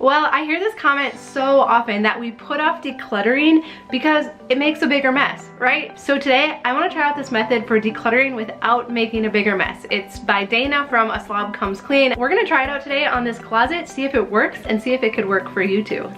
Well, I hear this comment so often that we put off decluttering because it makes a bigger mess, right? So today I want to try out this method for decluttering without making a bigger mess. It's by Dana from A Slob Comes Clean. We're gonna try it out today on this closet, see if it works and see if it could work for you too.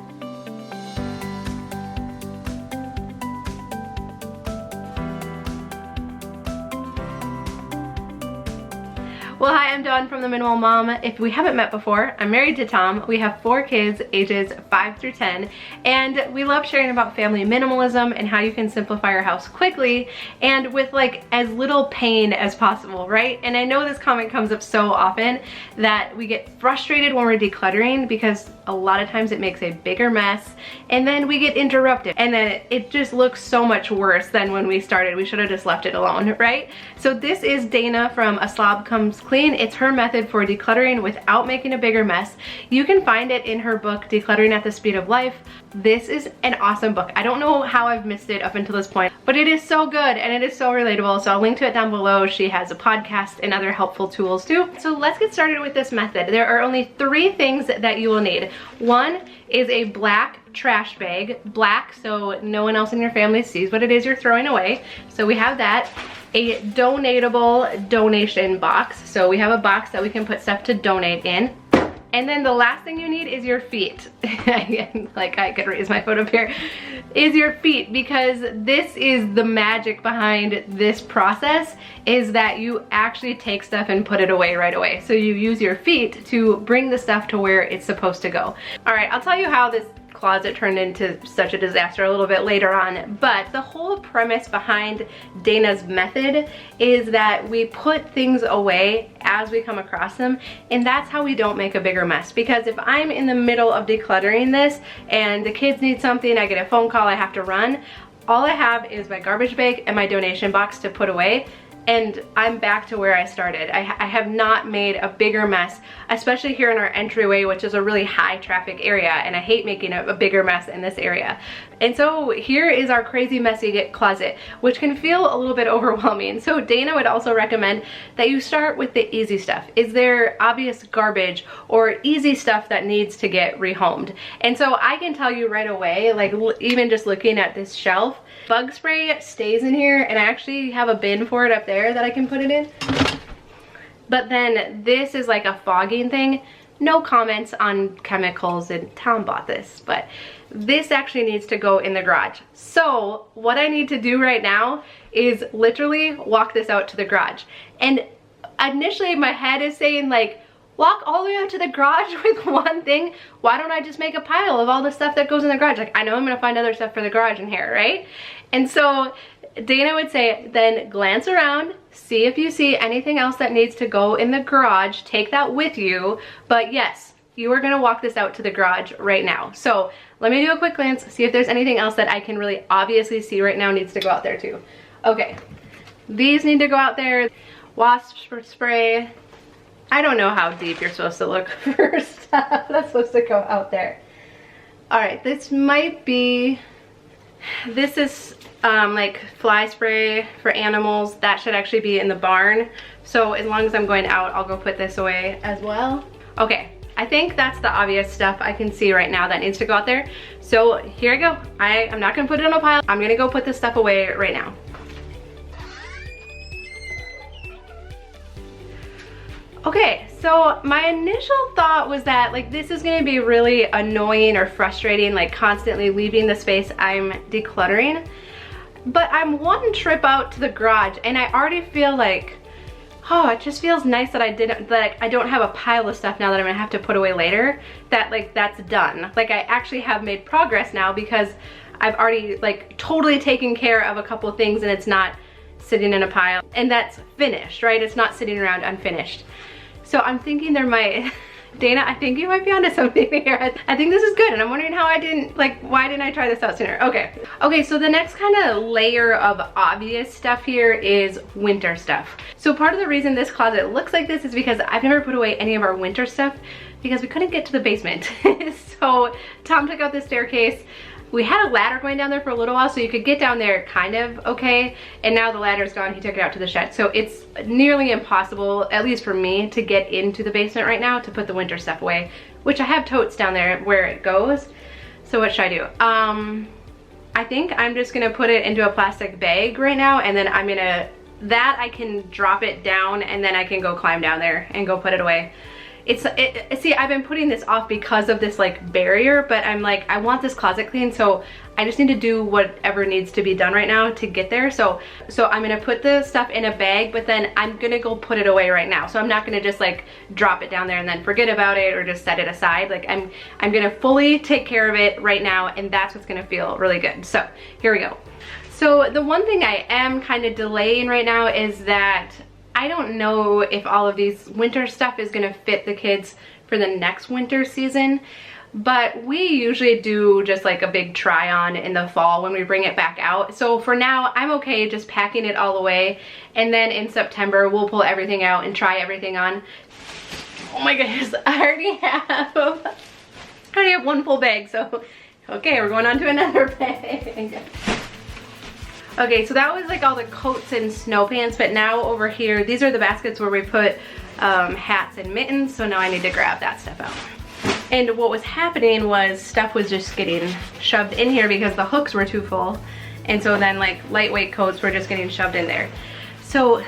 Well, hi, I'm Dawn from The Minimal Mom. If we haven't met before, I'm married to Tom. We have 4 kids, ages 5 through 10, and we love sharing about family minimalism and how you can simplify your house quickly and with like as little pain as possible, right? And I know this comment comes up so often that we get frustrated when we're decluttering because a lot of times it makes a bigger mess and then we get interrupted and then it just looks so much worse than when we started. We should have just left it alone, right? So this is Dana from A Slob Comes Clean. It's her method for decluttering without making a bigger mess. You can find it in her book, Decluttering at the Speed of Life. This is an awesome book. I don't know how I've missed it up until this point, but it is so good and it is so relatable. So I'll link to it down below. She has a podcast and other helpful tools too. So let's get started with this method. There are only 3 things that you will need. One is a black trash bag, black so no one else in your family sees what it is you're throwing away. So we have that. A donatable donation box. So we have a box that we can put stuff to donate in. And then the last thing you need is your feet. Like I could raise my foot up here. Is your feet, because this is the magic behind this process, is that you actually take stuff and put it away right away. So you use your feet to bring the stuff to where it's supposed to go. All right, I'll tell you how this closet turned into such a disaster a little bit later on, but the whole premise behind Dana's method is that we put things away as we come across them, and that's how we don't make a bigger mess. Because if I'm in the middle of decluttering this and the kids need something, I get a phone call, I have to run, all I have is my garbage bag and my donation box to put away, and I'm back to where I started. I have not made a bigger mess, especially here in our entryway, which is a really high traffic area, and I hate making a bigger mess in this area. And so here is our crazy messy closet, which can feel a little bit overwhelming. So Dana would also recommend that you start with the easy stuff. Is there obvious garbage or easy stuff that needs to get rehomed? And so I can tell you right away, like even just looking at this shelf, bug spray stays in here, and I actually have a bin for it up there that I can put it in. But then this is like a fogging thing. No comments on chemicals, and Tom bought this, but this actually needs to go in the garage. So what I need to do right now is literally walk this out to the garage. And initially my head is saying like, walk all the way out to the garage with one thing. Why don't I just make a pile of all the stuff that goes in the garage? Like, I know I'm gonna find other stuff for the garage in here, right? And so Dana would say, then glance around, see if you see anything else that needs to go in the garage, take that with you. But yes, you are gonna walk this out to the garage right now. So let me do a quick glance, see if there's anything else that I can really obviously see right now needs to go out there too. Okay, these need to go out there. Wasp spray. I don't know how deep you're supposed to look for stuff that's supposed to go out there. All right, this might be, this is like fly spray for animals. That should actually be in the barn. So as long as I'm going out, I'll go put this away as well. Okay, I think that's the obvious stuff I can see right now that needs to go out there. So here I go. I'm not gonna put it in a pile. I'm gonna go put this stuff away right now. Okay, so my initial thought was that like this is gonna be really annoying or frustrating, like constantly leaving the space I'm decluttering. But I'm one trip out to the garage and I already feel like, oh, it just feels nice that I don't have a pile of stuff now that I'm gonna have to put away later, that like that's done. Like I actually have made progress now because I've already like totally taken care of a couple of things and it's not sitting in a pile, and that's finished, right? It's not sitting around unfinished. So I'm thinking there might, Dana, I think you might be onto something here. I think this is good, and I'm wondering how I didn't, like, why didn't I try this out sooner? Okay. Okay, so the next kind of layer of obvious stuff here is winter stuff. So part of the reason this closet looks like this is because I've never put away any of our winter stuff because we couldn't get to the basement. So Tom took out the staircase. We had a ladder going down there for a little while so you could get down there kind of okay, and now the ladder's gone. He took it out to the shed. So it's nearly impossible, at least for me, to get into the basement right now to put the winter stuff away which I have totes down there where it goes. So what should I do? I think I'm just gonna put it into a plastic bag right now, and then I'm gonna, that I can drop it down and then I can go climb down there and go put it away. See, I've been putting this off because of this like barrier, but I'm like, I want this closet clean, so I just need to do whatever needs to be done right now to get there. So I'm gonna put the stuff in a bag, but then I'm gonna go put it away right now. So I'm not gonna just like drop it down there and then forget about it or just set it aside. Like I'm gonna fully take care of it right now, and that's what's gonna feel really good. So here we go. So the one thing I am kind of delaying right now is that I don't know if all of these winter stuff is gonna fit the kids for the next winter season, but we usually do just like a big try on in the fall when we bring it back out. So for now, I'm okay just packing it all away, and then in September, we'll pull everything out and try everything on. Oh my goodness, I already have one full bag, so okay, we're going on to another bag. Okay, so that was like all the coats and snow pants, but now over here, these are the baskets where we put hats and mittens, so now I need to grab that stuff out. And what was happening was stuff was just getting shoved in here because the hooks were too full, and so then like lightweight coats were just getting shoved in there. So,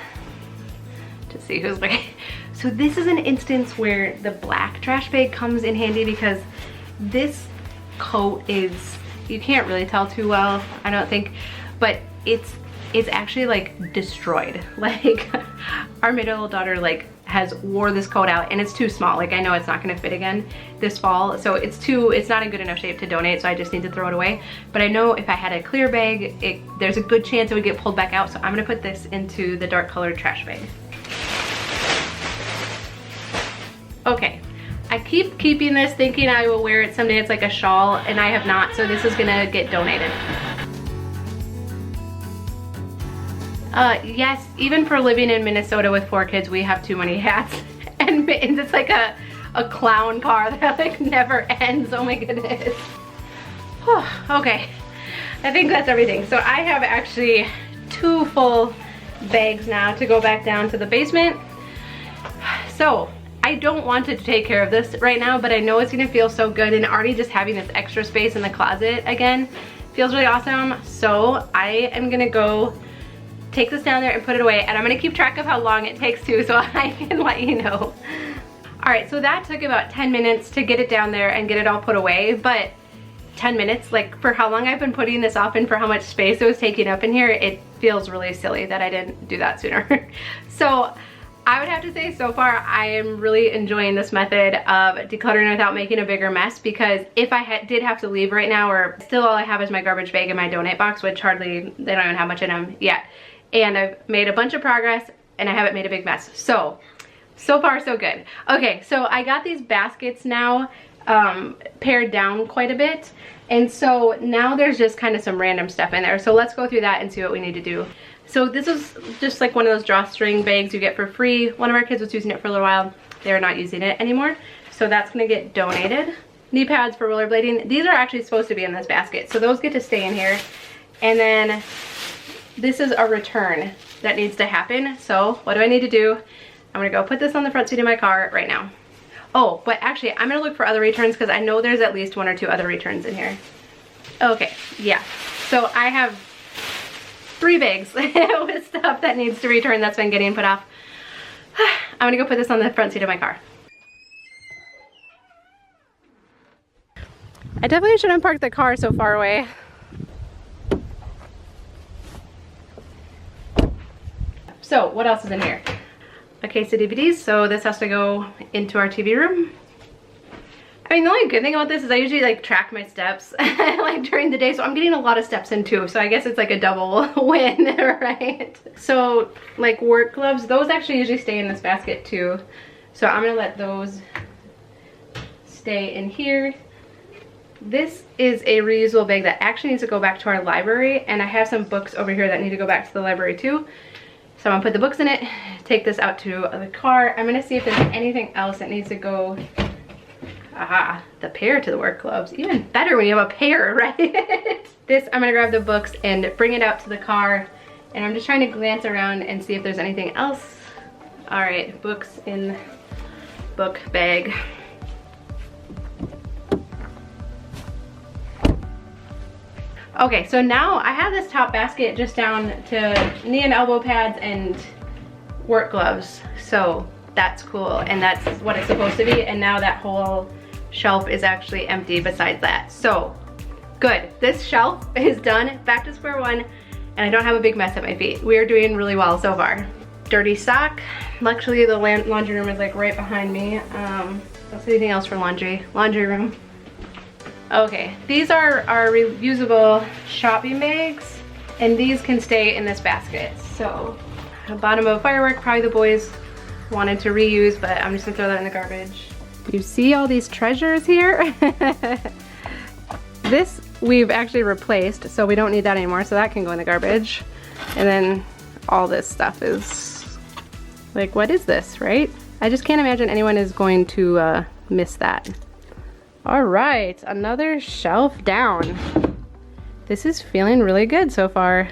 to see who's looking. So this is an instance where the black trash bag comes in handy because this coat is, you can't really tell too well, I don't think, but it's actually like destroyed. Like our middle daughter like has wore this coat out, and it's too small. Like I know it's not gonna fit again this fall, so it's not in good enough shape to donate, so I just need to throw it away. But I know if I had a clear bag, there's a good chance it would get pulled back out, so I'm gonna put this into the dark colored trash bag. Okay, I keep keeping this thinking I will wear it someday. It's like a shawl, and I have not, so this is gonna get donated. Yes, even for living in Minnesota with 4 kids, we have too many hats and mittens. It's like a clown car that like never ends. Oh my goodness. Okay, I think that's everything. So I have actually 2 full bags now to go back down to the basement. So I don't want to take care of this right now, but I know it's gonna feel so good, and already just having this extra space in the closet again feels really awesome. So I am gonna go take this down there and put it away, and I'm gonna keep track of how long it takes too, so I can let you know. All right, so that took about 10 minutes to get it down there and get it all put away, but 10 minutes, like for how long I've been putting this off and for how much space it was taking up in here, it feels really silly that I didn't do that sooner. So I would have to say so far I am really enjoying this method of decluttering without making a bigger mess, because if I did have to leave right now, or still all I have is my garbage bag and my donate box, which hardly, they don't even have much in them yet. And I've made a bunch of progress and I haven't made a big mess. So far so good. Okay, so I got these baskets now pared down quite a bit. And so now there's just kind of some random stuff in there. So let's go through that and see what we need to do. So this is just like one of those drawstring bags you get for free. One of our kids was using it for a little while. They're not using it anymore. So that's gonna get donated. Knee pads for rollerblading. These are actually supposed to be in this basket, so those get to stay in here. And then this is a return that needs to happen. So what do I need to do? I'm gonna go put this on the front seat of my car right now. Oh, but actually I'm gonna look for other returns because I know there's at least 1 or 2 other returns in here. Okay, yeah. So I have 3 bags with stuff that needs to return that's been getting put off. I'm gonna go put this on the front seat of my car. I definitely shouldn't park the car so far away. So what else is in here? A case of DVDs, so this has to go into our TV room. I mean, the only good thing about this is I usually like track my steps like during the day, so I'm getting a lot of steps in too, so I guess it's like a double win, right? So like work gloves, those actually usually stay in this basket too, so I'm gonna let those stay in here. This is a reusable bag that actually needs to go back to our library, and I have some books over here that need to go back to the library too. So I'm gonna put the books in it, take this out to the car. I'm gonna see if there's anything else that needs to go. Aha, the pair to the work gloves. Even better when you have a pair, right? This, I'm gonna grab the books and bring it out to the car. And I'm just trying to glance around and see if there's anything else. All right, books in book bag. Okay, so now I have this top basket just down to knee and elbow pads and work gloves. So that's cool, and that's what it's supposed to be. And now that whole shelf is actually empty besides that. So good, this shelf is done, back to square one, and I don't have a big mess at my feet. We are doing really well so far. Dirty sock. Luckily the laundry room is like right behind me. Don't see anything else for laundry. Laundry room. Okay, these are our reusable shopping bags, and these can stay in this basket. So, the bottom of a firework, probably the boys wanted to reuse, but I'm just gonna throw that in the garbage. You see all these treasures here? This we've actually replaced, so we don't need that anymore, so that can go in the garbage. And then all this stuff is, like, what is this, right? I just can't imagine anyone is going to miss that. All right, another shelf down. This is feeling really good so far.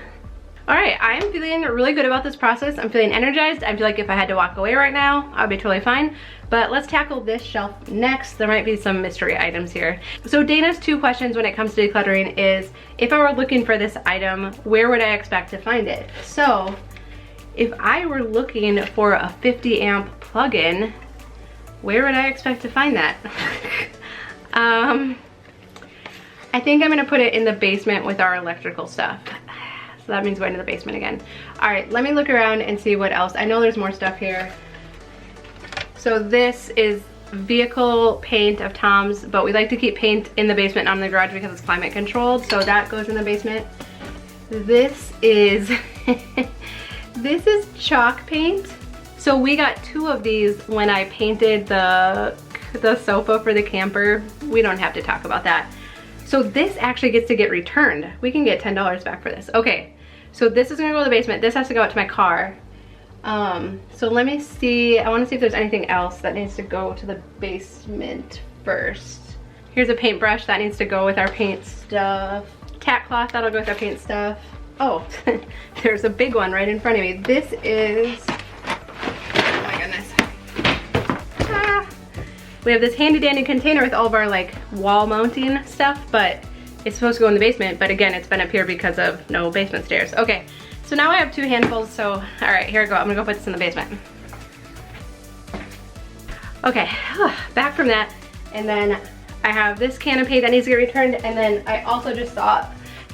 All right, I am feeling really good about this process. I'm feeling energized. I feel like if I had to walk away right now, I'd be totally fine. But let's tackle this shelf next. There might be some mystery items here. So Dana's 2 questions when it comes to decluttering is, if I were looking for this item, where would I expect to find it? So if I were looking for a 50 amp plug-in, where would I expect to find that? I think I'm gonna put it in the basement with our electrical stuff. So that means going to the basement again. All right, let me look around and see what else. I know there's more stuff here. So this is vehicle paint of Tom's, but we like to keep paint in the basement, not in the garage, because it's climate controlled. So that goes in the basement. This is, this is chalk paint. So we got 2 of these when I painted the sofa for the camper. We don't have to talk about that. So this actually gets to get returned. We can get $10 back for this. Okay, so this is gonna go to the basement. This has to go out to my car. So let me see, I wanna see if there's anything else that needs to go to the basement first. Here's a paintbrush that needs to go with our paint stuff. Tack cloth, that'll go with our paint stuff. Oh, there's a big one right in front of me. This is, oh my goodness. We have this handy dandy container with all of our like wall mounting stuff, but it's supposed to go in the basement, but again, it's been up here because of no basement stairs. Okay, so now I have 2 handfuls, so all right, here we go. I'm gonna go put this in the basement. Okay, back from that, and then I have this can of paint that needs to get returned, and then I also just saw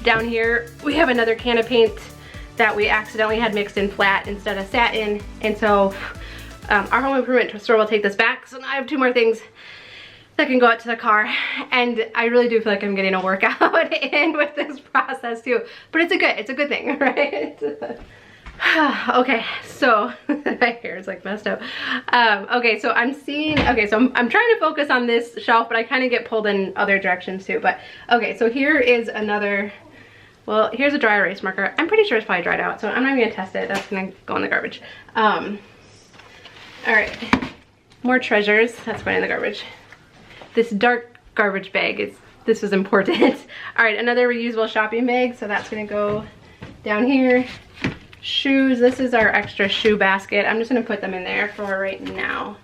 down here, we have another can of paint that we accidentally had mixed in flat instead of satin, and so our home improvement store will take this back. So now I have 2 more things that can go out to the car, and I really do feel like I'm getting a workout in with this process too. But it's a good thing, right? Okay, so my hair is like messed up. Okay, so I'm trying to focus on this shelf, but I kind of get pulled in other directions too. But okay, so here is another. Well, here's a dry erase marker. I'm pretty sure it's probably dried out, so I'm not even gonna test it. That's gonna go in the garbage. All right, more treasures. That's going in the garbage. This dark garbage bag this is important. All right, another reusable shopping bag. So that's gonna go down here. Shoes, this is our extra shoe basket. I'm just gonna put them in there for right now.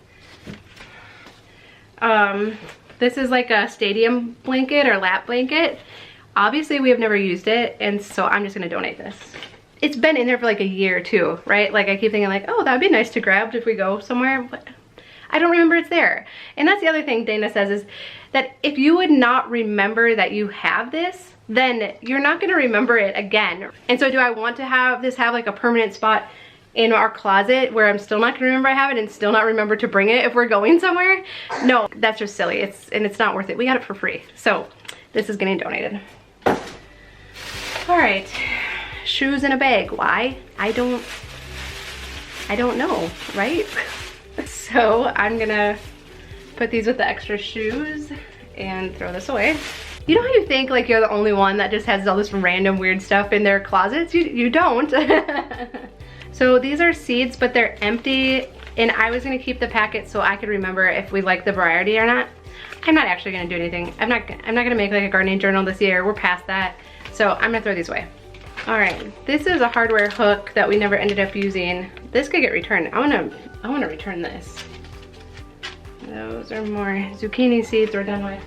This is like a stadium blanket or lap blanket. Obviously we have never used it, and so I'm just gonna donate this. It's been in there for like a year too, right? Like I keep thinking like, oh, that'd be nice to grab if we go somewhere, but I don't remember it's there. And that's the other thing Dana says, is that if you would not remember that you have this, then you're not gonna remember it again. And so do I want to have this have like a permanent spot in our closet where I'm still not gonna remember I have it and still not remember to bring it if we're going somewhere? No, that's just silly. It's not worth it. We got it for free. So this is getting donated. All right. Shoes in a bag. Why? I don't know, right? So I'm gonna put these with the extra shoes and throw this away. You know how you think like you're the only one that just has all this random weird stuff in their closets? You don't. So these are seeds, but they're empty, and I was gonna keep the packet so I could remember if we like the variety or not. I'm not actually gonna do anything. I'm not gonna make like a gardening journal this year. We're past that. So I'm gonna throw these away. All right, this is a hardware hook that we never ended up using. This could get returned. I wanna return this. Those are more zucchini seeds we're done with.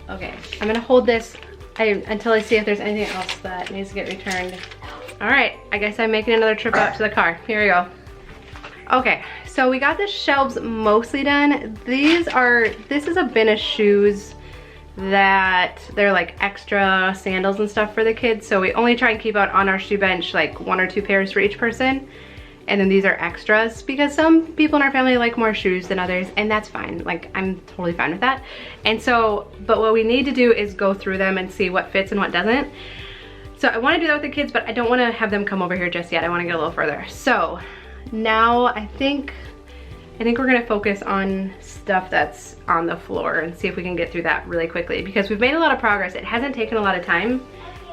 Okay, I'm gonna hold this until I see if there's anything else that needs to get returned. All right, I guess I'm making another trip out to the car. Here we go. Okay, so we got the shelves mostly done. This is a bin of shoes that they're like extra sandals and stuff for the kids. So we only try and keep out on our shoe bench like 1 or 2 pairs for each person. And then these are extras because some people in our family like more shoes than others, and that's fine. Like, I'm totally fine with that. And so, but what we need to do is go through them and see what fits and what doesn't. So I want to do that with the kids, but I don't want to have them come over here just yet. I want to get a little further. So now I think we're gonna focus on stuff that's on the floor and see if we can get through that really quickly, because we've made a lot of progress. It hasn't taken a lot of time.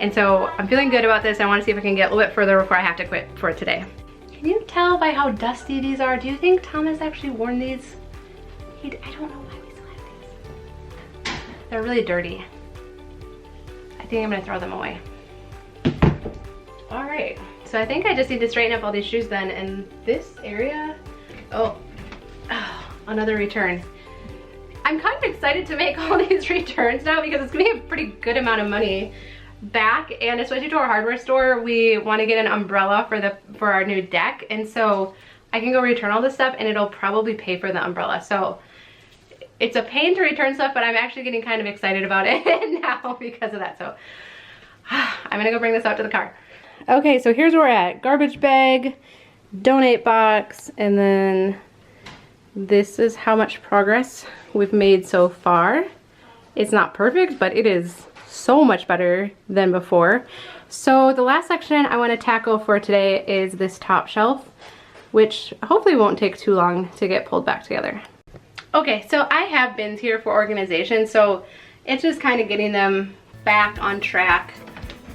And so I'm feeling good about this. I want to see if I can get a little bit further before I have to quit for today. Can you tell by how dusty these are? Do you think Tom has actually worn these? I don't know why we still have these. They're really dirty. I think I'm gonna throw them away. All right, so I think I just need to straighten up all these shoes then. And this area, oh, another return. I'm kind of excited to make all these returns now because it's gonna be a pretty good amount of money back, and especially to our hardware store, we want to get an umbrella for our new deck, and so I can go return all this stuff and it'll probably pay for the umbrella. So it's a pain to return stuff, but I'm actually getting kind of excited about it now because of that. So I'm gonna go bring this out to the car. Okay, so here's where we're at. Garbage bag, donate box, and then this is how much progress we've made so far. It's not perfect, but it is so much better than before. So the last section I want to tackle for today is this top shelf, which hopefully won't take too long to get pulled back together. Okay, so I have bins here for organization, so it's just kind of getting them back on track.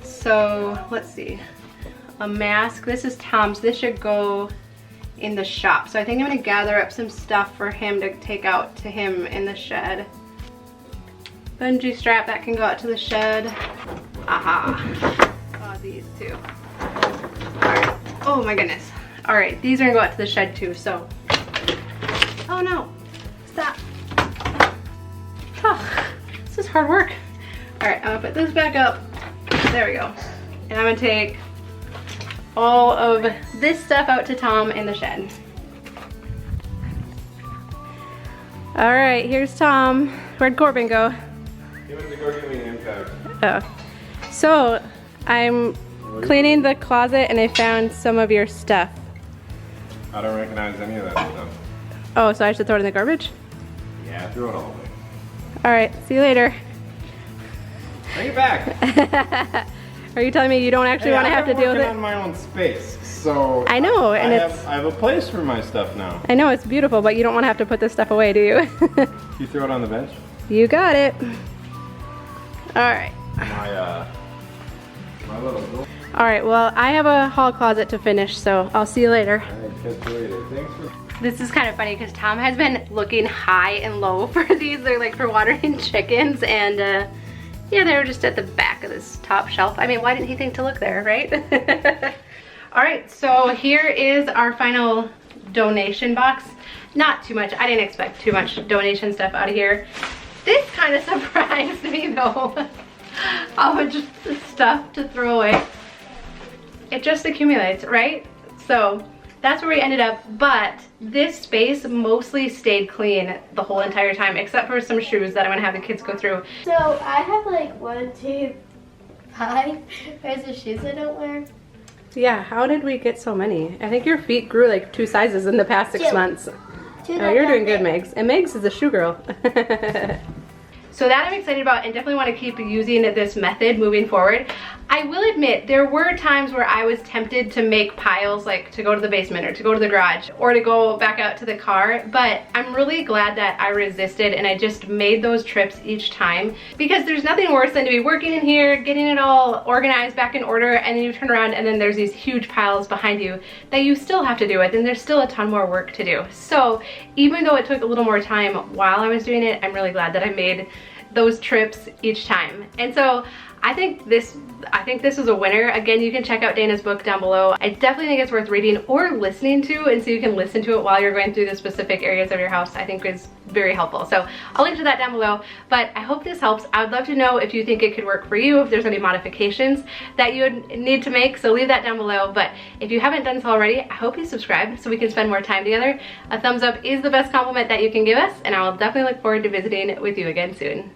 So let's see, a mask, this is Tom's, this should go in the shop. So I think I'm gonna gather up some stuff for him to take out to him in the shed. Bungee strap, that can go out to the shed. Aha. Oh, these too. Alright. Oh my goodness. Alright, these are gonna go out to the shed too, so. Oh no. Stop. Oh, this is hard work. Alright, I'm gonna put this back up. There we go. And I'm gonna take all of this stuff out to Tom in the shed. Alright, here's Tom. Where'd Corbin go? He went to go give me an impact. Oh. So, I'm cleaning the closet and I found some of your stuff. I don't recognize any of that stuff. Oh, so I should throw it in the garbage? Yeah, throw it all away. Alright, see you later. Bring it back. Are you telling me you don't actually want to have to deal with it? I'm working on my own space, so I know, and I have a place for my stuff now. I know, it's beautiful, but you don't want to have to put this stuff away, do you? You throw it on the bench? You got it. Alright. My little girl. Alright, well, I have a hall closet to finish, so I'll see you later. Alright, catch you later. Thanks for... This is kind of funny because Tom has been looking high and low for these. They're like for watering chickens, and yeah, they were just at the back of this top shelf. I mean, why didn't he think to look there, right? Alright, so here is our final donation box. Not too much. I didn't expect too much donation stuff out of here. This kind of surprised me though. How much stuff to throw away. It just accumulates, right? So that's where we ended up, but this space mostly stayed clean the whole entire time, except for some shoes that I'm gonna have the kids go through. So I have like 1, 2, 5 pairs of shoes I don't wear. Yeah, how did we get so many? I think your feet grew like 2 sizes in the past 6 months. Oh, you're doing good, Megs. And Megs is a shoe girl. So that I'm excited about and definitely want to keep using this method moving forward. I will admit, there were times where I was tempted to make piles, like to go to the basement or to go to the garage or to go back out to the car, but I'm really glad that I resisted and I just made those trips each time, because there's nothing worse than to be working in here, getting it all organized back in order, and then you turn around and then there's these huge piles behind you that you still have to do with, and there's still a ton more work to do. So even though it took a little more time while I was doing it, I'm really glad that I made those trips each time. And so I think this is a winner. Again, you can check out Dana's book down below. I definitely think it's worth reading or listening to, and so you can listen to it while you're going through the specific areas of your house. I think is very helpful. So I'll link to that down below, but I hope this helps. I would love to know if you think it could work for you, if there's any modifications that you would need to make, so leave that down below. But if you haven't done so already, I hope you subscribe so we can spend more time together. A thumbs up is the best compliment that you can give us, and I will definitely look forward to visiting with you again soon.